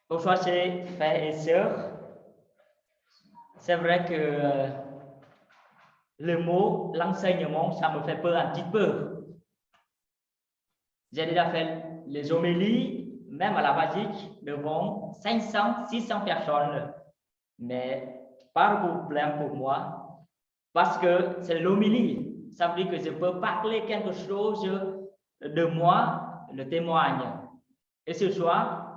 Bonsoir chers frères et sœurs. C'est vrai que le mot l'enseignement, ça me fait peur un petit peu. J'ai déjà fait les homélies, même à la basique, devant 500, 600 personnes. Mais pas de problème pour moi, parce que c'est l'homélie. Ça veut dire que je peux parler quelque chose de moi, le témoigne. Et ce soir,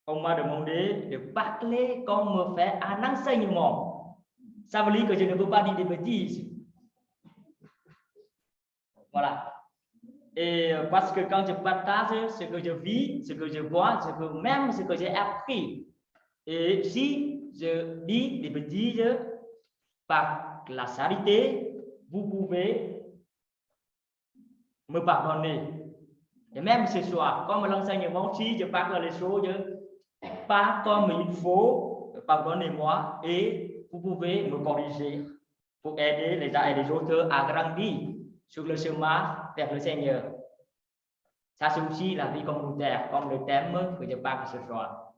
on m'a demandé de parler comme me fait un enseignement. Ça veut dire que je ne peux pas dire des bêtises. Voilà. Et parce que quand je partage ce que je vis, ce que je vois, même ce que j'ai appris, et si je dis des bêtises par la charité, vous pouvez me pardonner. Et même ce soir, comme l'enseignement, si je parle les choses pas comme il faut, pardonnez-moi, et vous pouvez me corriger pour aider les uns et les autres à grandir sur le chemin vers le Seigneur. Ça, c'est aussi la vie communautaire, comme le thème que je parle ce soir.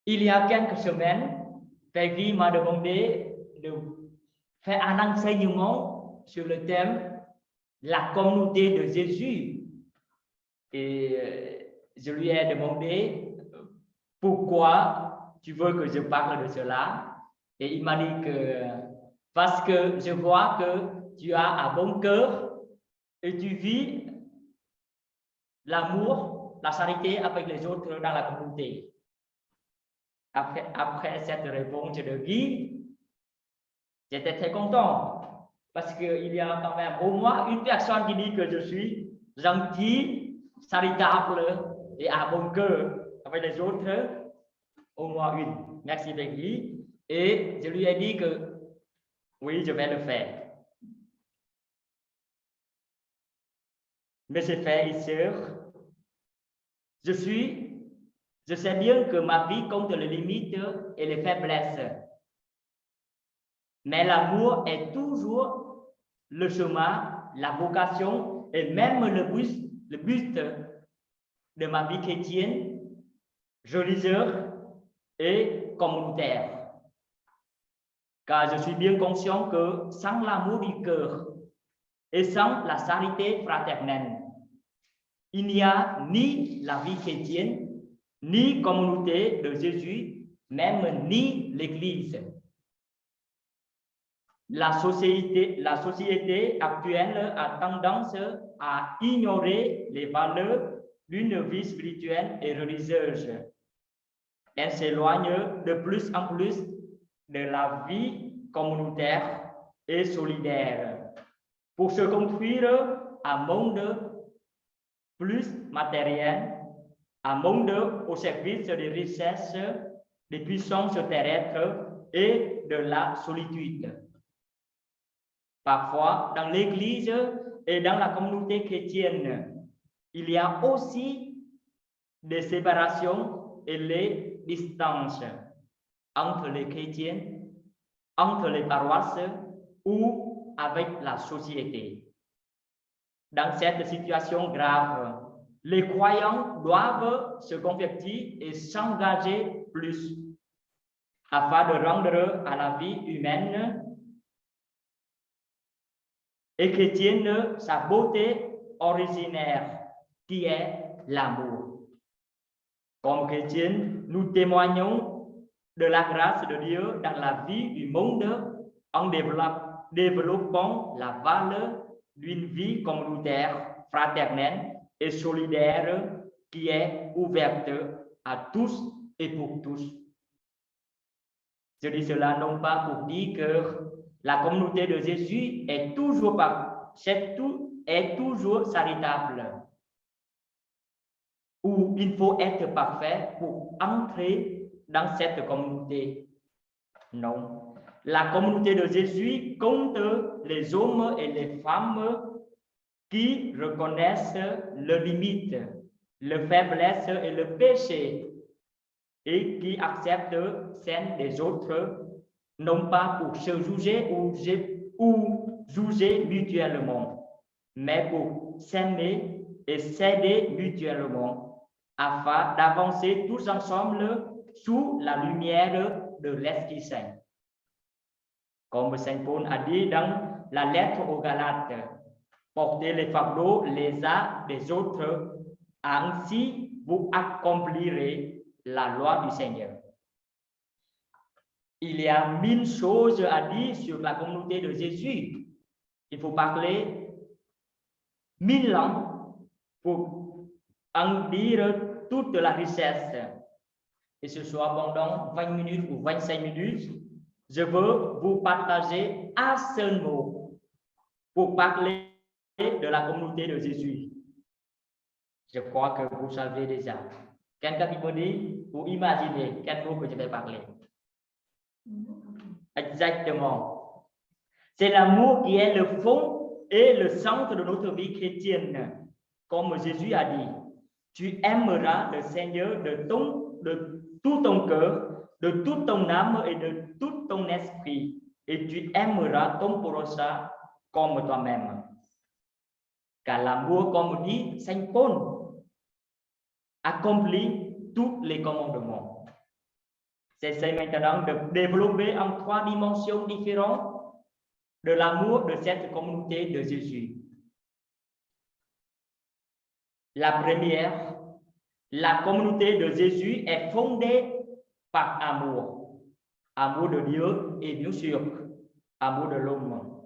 Il y a quelques semaines, Peggy m'a demandé de faire un enseignement sur le thème la communauté de Jésus. Et je lui ai demandé pourquoi tu veux que je parle de cela. Et il m'a dit que parce que je vois que tu as un bon cœur et tu vis l'amour, la charité avec les autres dans la communauté. Après cette réponse de Guy, j'étais très content parce qu'il y a quand même au moins une personne qui dit que je suis gentil, charitable et à bon cœur avec les autres, au moins une. Merci Guy. Et je lui ai dit que oui, je vais le faire. Mes frères et sœurs, je sais bien que ma vie compte les limites et les faiblesses. Mais l'amour est toujours le chemin, la vocation et même le but de ma vie chrétienne, religieuse et communautaire. Car je suis bien conscient que sans l'amour du cœur et sans la charité fraternelle, il n'y a ni la vie chrétienne, ni communauté de Jésus, même ni l'Église. La société actuelle a tendance à ignorer les valeurs d'une vie spirituelle et religieuse. Elle s'éloigne de plus en plus de la vie communautaire et solidaire pour se construire un monde plus matériel, un monde au service des richesses, des puissances terrestres et de la solitude. Parfois, dans l'Église et dans la communauté chrétienne, il y a aussi des séparations et les distances entre les chrétiens, entre les paroisses ou avec la société. Dans cette situation grave, les croyants doivent se convertir et s'engager plus afin de rendre à la vie humaine et chrétienne sa beauté originaire, qui est l'amour. Comme chrétiens, nous témoignons de la grâce de Dieu dans la vie du monde en développant la valeur d'une vie communautaire, fraternelle et solidaire qui est ouverte à tous et pour tous. Je dis cela non pas pour dire que la communauté de Jésus est toujours charitable, où il faut être parfait pour entrer dans cette communauté. Non. La communauté de Jésus compte les hommes et les femmes qui reconnaissent leurs limites, les faiblesses et le péché et qui acceptent celles des autres, non pas pour se juger ou juger mutuellement, mais pour s'aimer et s'aider mutuellement. afin d'avancer tous ensemble sous la lumière de l'Esprit Saint. Comme Saint Paul a dit dans la lettre aux Galates, portez les fardeaux les uns des autres, ainsi vous accomplirez la loi du Seigneur. Il y a 1000 choses à dire sur la communauté de Jésus. Il faut parler 1000 ans pour en dire toute la richesse. Et ce soit pendant 20 minutes ou 25 minutes, je veux vous partager un seul mot pour parler de la communauté de Jésus. Je crois que vous savez déjà. Quelqu'un qui peut dire ou imaginer quel mot que je vais parler? Exactement. C'est l'amour qui est le fond et le centre de notre vie chrétienne. Comme Jésus a dit, tu aimeras le Seigneur de tout ton cœur, de toute ton âme et de tout ton esprit, et tu aimeras ton prochain comme toi-même. Car l'amour, comme dit Saint Paul, accomplit tous les commandements. J'essaie maintenant de développer en 3 dimensions différentes de l'amour de cette communauté de Jésus. La première, la communauté de Jésus est fondée par amour. Amour de Dieu et bien sûr, amour de l'homme.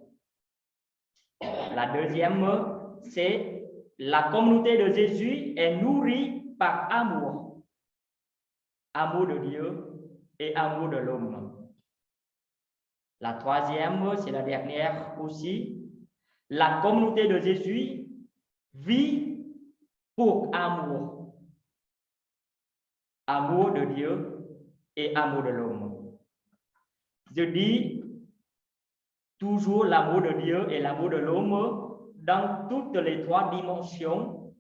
La deuxième, c'est la communauté de Jésus est nourrie par amour. Amour de Dieu et amour de l'homme. La troisième, c'est la dernière aussi. La communauté de Jésus vit pour amour. Amour de Dieu et amour de l'homme. Je dis toujours l'amour de Dieu et l'amour de l'homme dans toutes les 3 dimensions,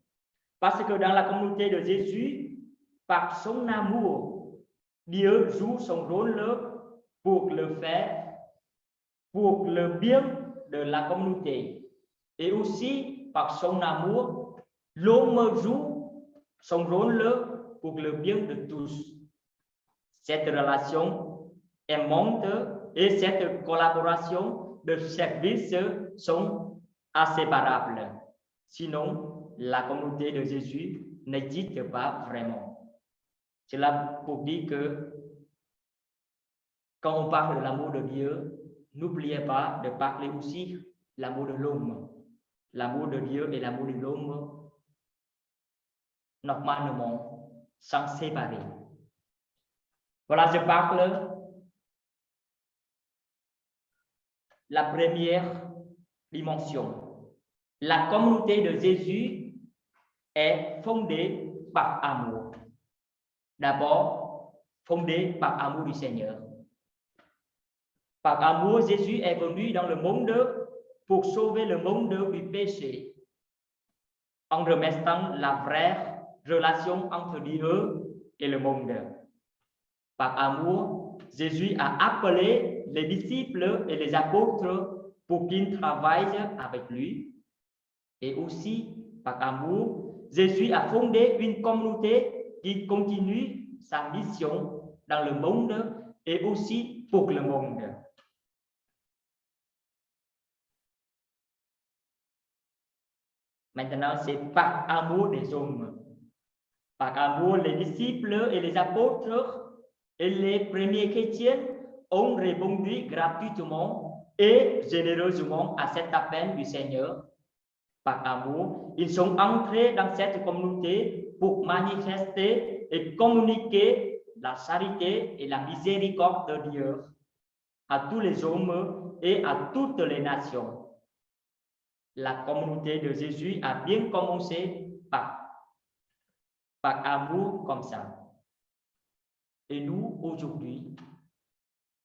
parce que dans la communauté de Jésus, par son amour, Dieu joue son rôle pour le faire, pour le bien de la communauté. Et aussi, par son amour, l'homme joue son rôle pour le bien de tous. Cette relation aimante et cette collaboration de service sont inséparables. Sinon, la communauté de Jésus n'existe pas vraiment. C'est là pour dire que quand on parle de l'amour de Dieu, n'oubliez pas de parler aussi de l'amour de l'homme. L'amour de Dieu et l'amour de l'homme, normalement, sont séparés. Voilà, je parle la première dimension. La communauté de Jésus est fondée par amour. D'abord, fondée par amour du Seigneur. Par amour, Jésus est venu dans le monde pour sauver le monde du péché, en remettant la vraie relation entre Dieu et le monde. Par amour, Jésus a appelé les disciples et les apôtres pour qu'ils travaillent avec lui. Et aussi, par amour, Jésus a fondé une communauté qui continue sa mission dans le monde et aussi pour le monde. Maintenant, c'est par amour des hommes. Par amour, les disciples et les apôtres et les premiers chrétiens ont répondu gratuitement et généreusement à cet appel du Seigneur. Par amour, ils sont entrés dans cette communauté pour manifester et communiquer la charité et la miséricorde de Dieu à tous les hommes et à toutes les nations. La communauté de Jésus a bien commencé par amour comme ça. Et nous, aujourd'hui,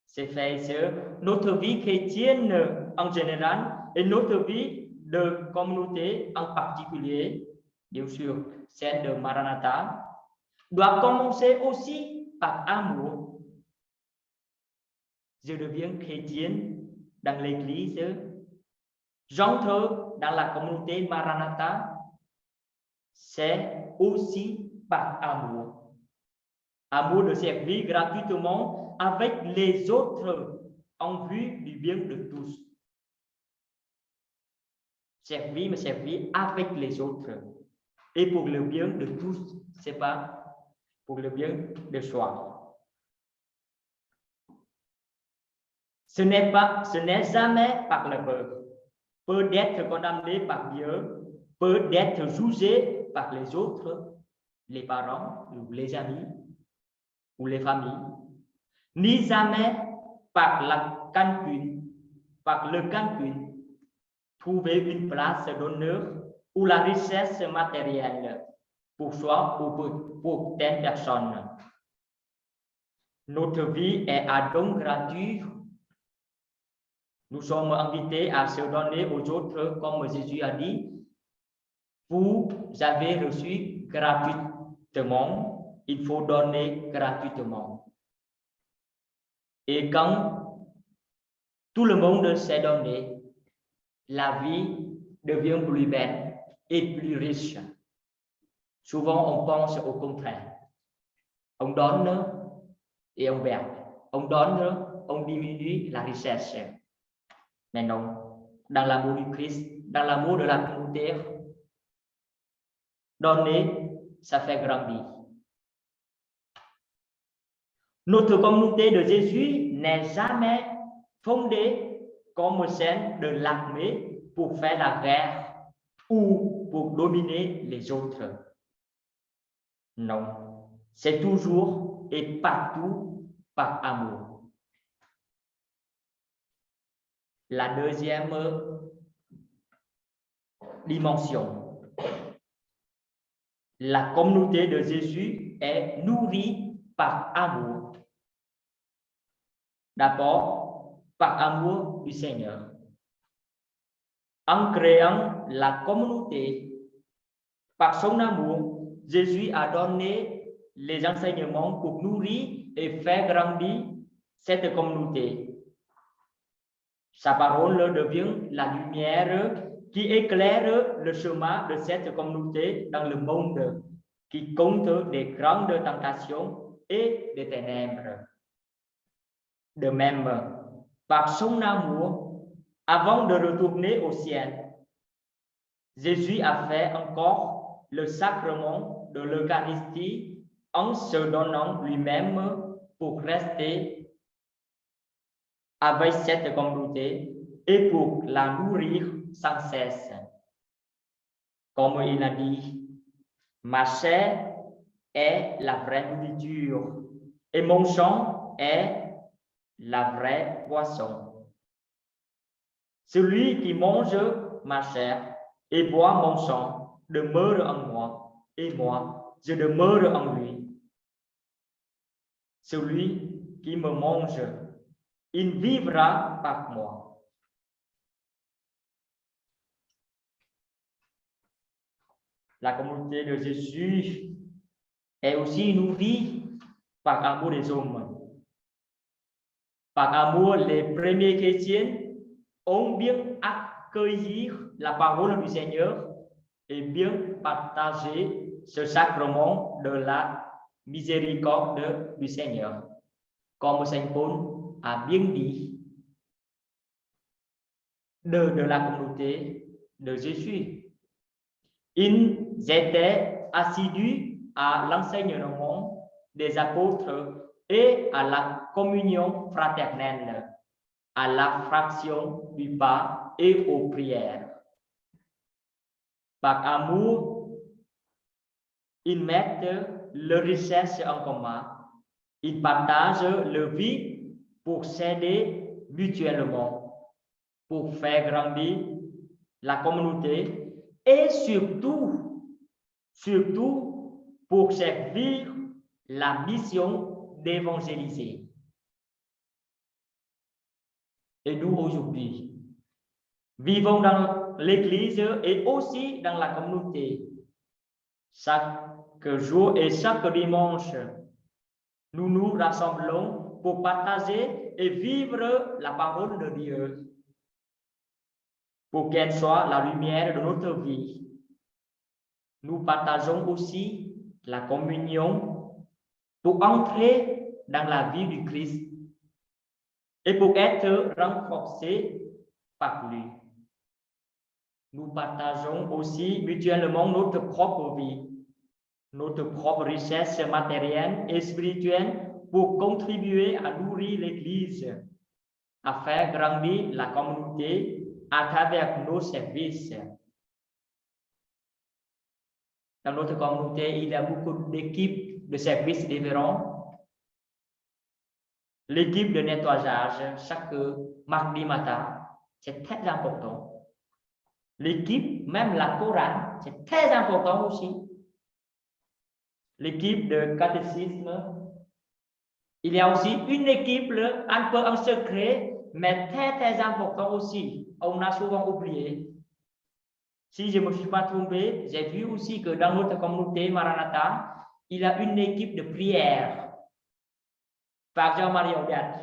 c'est frères et sœurs, notre vie chrétienne en général et notre vie de communauté en particulier, bien sûr, celle de Maranatha, doit commencer aussi par amour. Je deviens chrétien dans l'église, j'entre dans la communauté Maranatha, c'est aussi par amour. Amour de servir gratuitement avec les autres en vue du bien de tous. Servir, mais servir avec les autres et pour le bien de tous, c'est pas pour le bien de soi. Ce n'est jamais par le peuple, peut être condamné par Dieu, peut être jugé par les autres, les parents ou les amis ou les familles, ni jamais par le calcul, trouver une place d'honneur ou la richesse matérielle pour soi ou pour telle personne. Notre vie est à don gratuit. Nous sommes invités à se donner aux autres, comme Jésus a dit. Vous avez reçu gratuitement, il faut donner gratuitement. Et quand tout le monde s'est donné, la vie devient plus belle et plus riche. Souvent, on pense au contraire. On donne et on perd. On donne, on diminue la richesse. Mais non, dans l'amour du Christ, dans l'amour de la communauté, donner, ça fait grandir. Notre communauté de Jésus n'est jamais fondée comme celle de l'armée pour faire la guerre ou pour dominer les autres. Non, c'est toujours et partout par amour. La deuxième dimension, la communauté de Jésus est nourrie par amour. D'abord, par amour du Seigneur. En créant la communauté, par son amour, Jésus a donné les enseignements pour nourrir et faire grandir cette communauté. Sa parole devient la lumière qui éclaire le chemin de cette communauté dans le monde qui compte des grandes tentations et des ténèbres. De même, par son amour, avant de retourner au ciel, Jésus a fait encore le sacrement de l'Eucharistie en se donnant lui-même pour rester avec cette communauté et pour la nourrir sans cesse. Comme il a dit, ma chair est la vraie nourriture et mon sang est la vraie poisson. Celui qui mange ma chair et boit mon sang demeure en moi, et moi, je demeure en lui. Celui qui me mange, il vivra par moi. La communauté de Jésus est aussi nourrie par amour des hommes. Par amour, les premiers chrétiens ont bien accueilli la parole du Seigneur et bien partagé ce sacrement de la miséricorde du Seigneur. Comme Saint Paul a bien dit de la communauté de Jésus. Ils étaient assidus à l'enseignement des apôtres et à la communion fraternelle, à la fraction du pain et aux prières. Par amour, ils mettent leur richesse en commun. Ils partagent leur vie pour s'aider mutuellement, pour faire grandir la communauté et surtout pour servir la mission d'évangéliser. Et nous aujourd'hui, vivons dans l'Église et aussi dans la communauté. Chaque jour et chaque dimanche, nous nous rassemblons pour partager et vivre la parole de Dieu, pour qu'elle soit la lumière de notre vie. Nous partageons aussi la communion pour entrer dans la vie du Christ et pour être renforcés par lui. Nous partageons aussi mutuellement notre propre vie, notre propre richesse matérielle et spirituelle pour contribuer à nourrir l'Église, à faire grandir la communauté à travers nos services. Dans notre communauté, il y a beaucoup d'équipes de services différents. L'équipe de nettoyage chaque mardi matin, c'est très important. L'équipe, même la chorale, c'est très important aussi. L'équipe de catéchisme. Il y a aussi une équipe un peu en secret, mais très très important aussi. On a souvent oublié. Si je ne me suis pas trompé, j'ai vu aussi que dans notre communauté Maranatha, il y a une équipe de prière. Par Jean-Marie Audiat.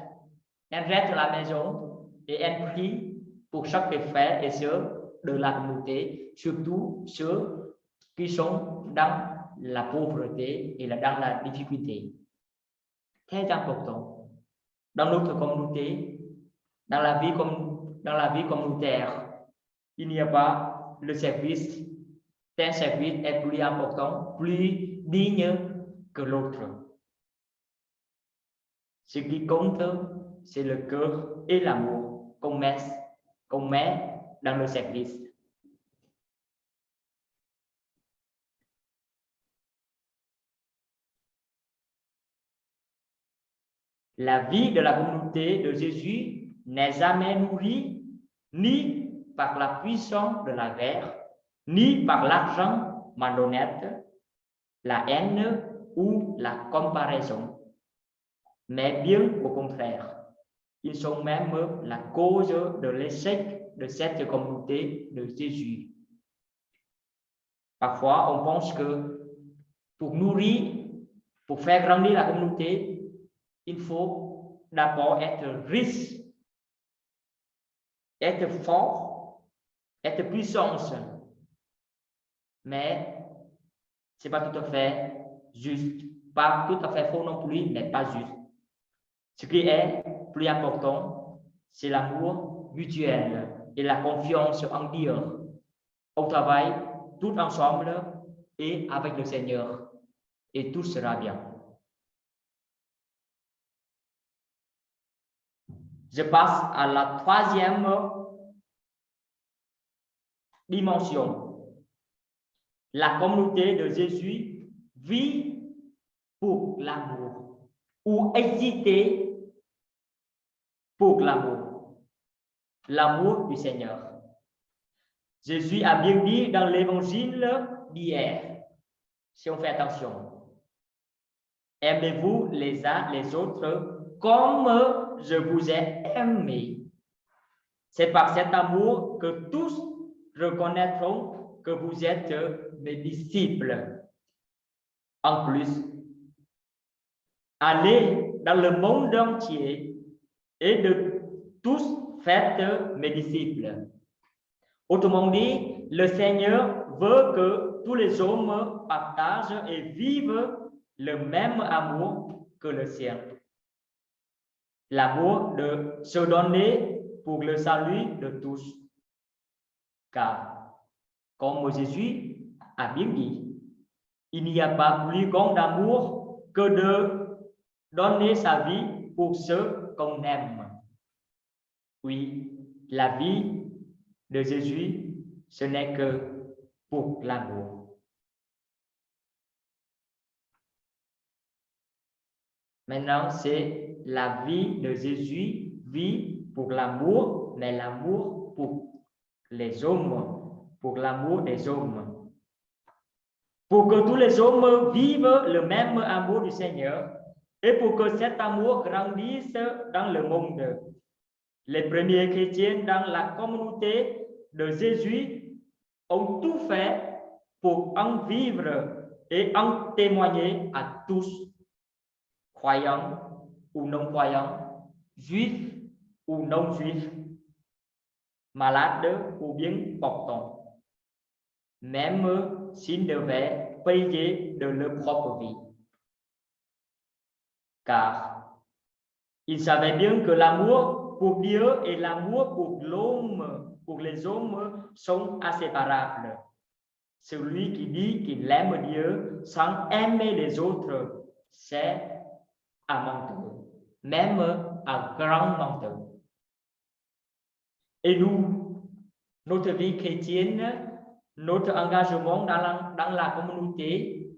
Elle reste à la maison et elle prie pour chaque frère et sœur de la communauté, surtout ceux qui sont dans la pauvreté et dans la difficulté. Très important. Dans notre communauté, dans la vie communautaire, il n'y a pas le service. Un service est plus important, plus digne que l'autre. Ce qui compte, c'est le cœur et l'amour qu'on met dans le service. La vie de la communauté de Jésus n'est jamais nourrie ni par la puissance de la guerre, ni par l'argent malhonnête, la haine ou la comparaison. Mais bien au contraire, ils sont même la cause de l'échec de cette communauté de Jésus. Parfois, on pense que pour nourrir, pour faire grandir la communauté, il faut d'abord être riche, être fort, être puissance. Mais ce n'est pas tout à fait juste, pas tout à fait faux non plus, mais pas juste. Ce qui est plus important, c'est l'amour mutuel et la confiance en Dieu. On travaille tout ensemble et avec le Seigneur, et tout sera bien. Je passe à la troisième dimension. La communauté de Jésus vit pour l'amour ou hésiter pour l'amour. L'amour du Seigneur. Jésus a bien dit dans l'évangile d'hier, si on fait attention, aimez-vous les uns les autres comme je vous ai aimé. C'est par cet amour que tous reconnaîtront que vous êtes mes disciples. En plus, allez dans le monde entier et de tous faites mes disciples. Autrement dit, le Seigneur veut que tous les hommes partagent et vivent le même amour que le sien. L'amour de se donner pour le salut de tous. Car, comme Jésus a bien dit, il n'y a pas plus grand amour que de donner sa vie pour ceux qu'on aime. Oui, la vie de Jésus, ce n'est que pour l'amour. Maintenant, c'est la vie de Jésus, vie pour l'amour, mais l'amour pour les hommes, pour l'amour des hommes. Pour que tous les hommes vivent le même amour du Seigneur et pour que cet amour grandisse dans le monde. Les premiers chrétiens dans la communauté de Jésus ont tout fait pour en vivre et en témoigner à tous, croyants ou non-croyants, juifs ou non-juifs, malades ou bien portants, même s'ils devaient payer de leur propre vie. Car ils savaient bien que l'amour pour Dieu et l'amour pour l'homme, pour les hommes, sont inséparables. Celui qui dit qu'il aime Dieu sans aimer les autres, c'est un menteur, même un grand menteur. Et nous, notre vie chrétienne, notre engagement dans la communauté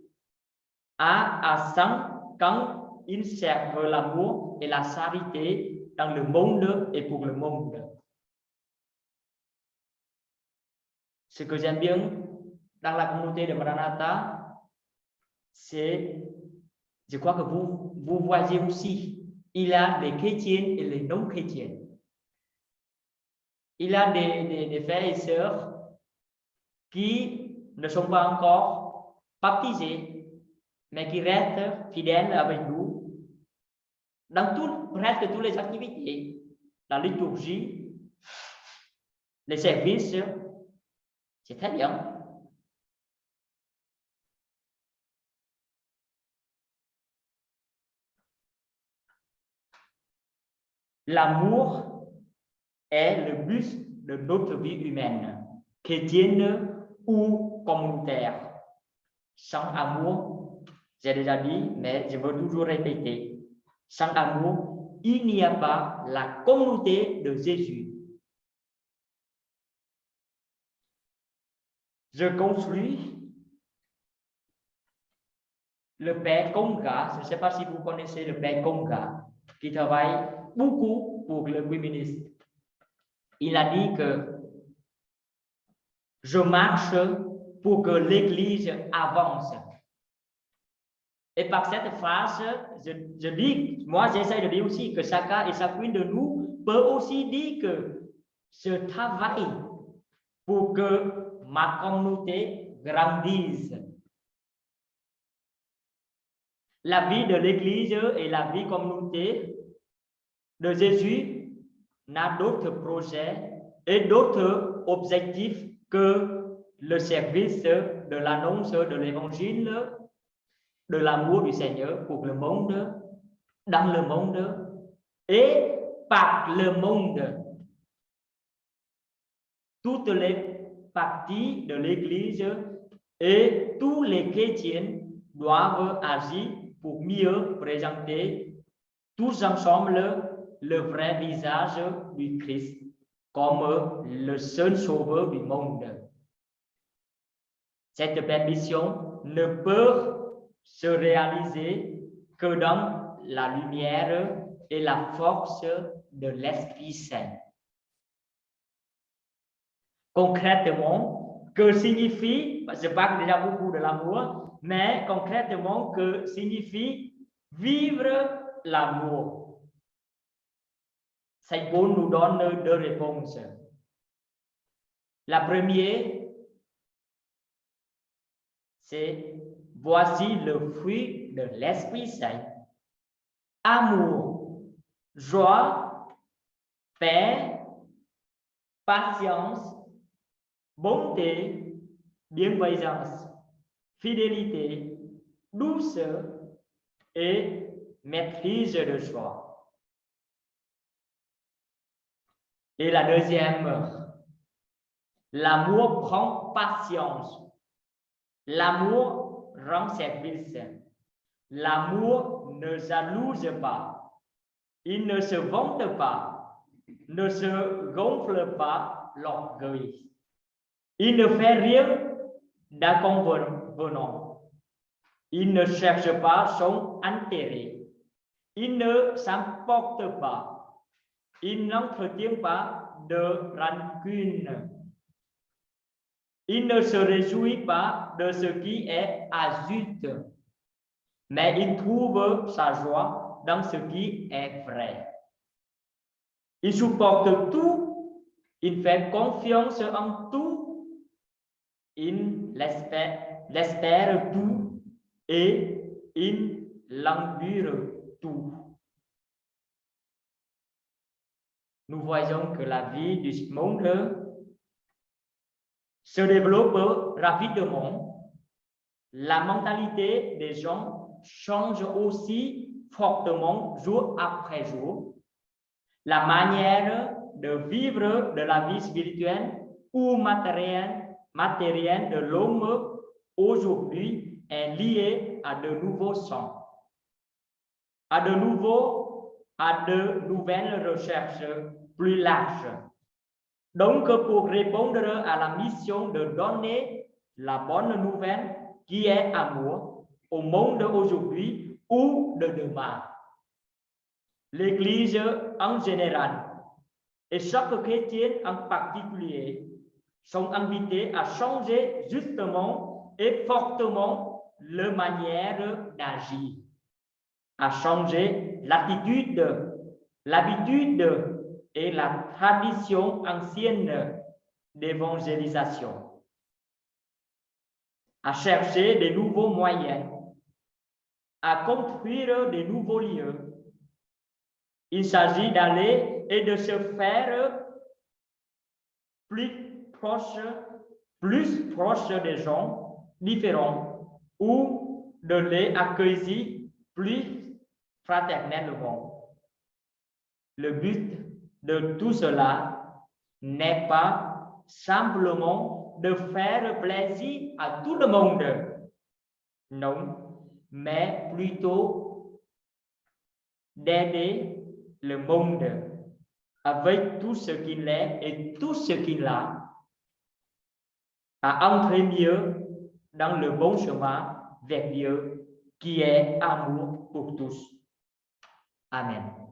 a à sang quand il serve l'amour et la charité dans le monde et pour le monde. Ce que j'aime bien dans la communauté de Maranatha, c'est, je crois que vous voyez aussi, il y a des chrétiens et les non-chrétiens. Il y a des frères et sœurs qui ne sont pas encore baptisés, mais qui restent fidèles avec nous dans presque toutes les activités, la liturgie, les services. C'est très bien. L'amour est le but de notre vie humaine, chrétienne ou communautaire. Sans amour, j'ai déjà dit, mais je veux toujours répéter, sans amour, il n'y a pas la communauté de Jésus. Je construis le père Conga, je ne sais pas si vous connaissez le père Conga, qui travaille beaucoup pour le ministre. Il a dit que je marche pour que l'Église avance. Et par cette phrase, je dis, moi j'essaie de dire aussi que chacun et chacune de nous peut aussi dire que je travaille pour que ma communauté grandisse. La vie de l'Église et la vie communauté de Jésus n'a d'autres projets et d'autres objectifs que le service de l'annonce de l'Évangile, de l'amour du Seigneur pour le monde, dans le monde et par le monde. Toutes les parties de l'Église et tous les chrétiens doivent agir pour mieux présenter tous ensemble le vrai visage du Christ comme le seul sauveur du monde. Cette permission ne peut se réaliser que dans la lumière et la force de l'Esprit Saint. Concrètement, que signifie, je parle déjà beaucoup de l'amour, mais concrètement, que signifie vivre l'amour? Saint Paul nous donne deux réponses. La première, c'est voici le fruit de l'Esprit Saint. Amour, joie, paix, patience, bonté, bienveillance, fidélité, douceur et maîtrise de soi. Et la deuxième, l'amour prend patience. L'amour rend service. L'amour ne jalouse pas. Il ne se vante pas, ne se gonfle pas l'orgueil. Il ne fait rien d'inconvenant. Il ne cherche pas son intérêt. Il ne s'emporte pas. Il n'entretient pas de rancune. Il ne se réjouit pas de ce qui est injuste, mais il trouve sa joie dans ce qui est vrai. Il supporte tout, il fait confiance en tout, il l'espère tout et il l'endure tout. Nous voyons que la vie du monde se développe rapidement la mentalité des gens change aussi fortement jour après jour. La manière de vivre de la vie spirituelle ou matérielle de l'homme aujourd'hui est liée à de nouveaux sens, à de nouvelles recherches plus larges. Donc, pour répondre à la mission de donner la bonne nouvelle qui est amour au monde aujourd'hui ou de demain, l'Église en général et chaque chrétien en particulier sont invités à changer justement et fortement leur manière d'agir, à changer l'attitude, l'habitude et la tradition ancienne d'évangélisation, à chercher de nouveaux moyens, à construire de nouveaux lieux. Il s'agit d'aller et de se faire plus proche des gens différents ou de les accueillir plus fraternellement. Le but de tout cela n'est pas simplement de faire plaisir à tout le monde, non, mais plutôt d'aider le monde avec tout ce qu'il est et tout ce qu'il a à entrer mieux dans le bon chemin vers Dieu qui est amour pour tous. Amen.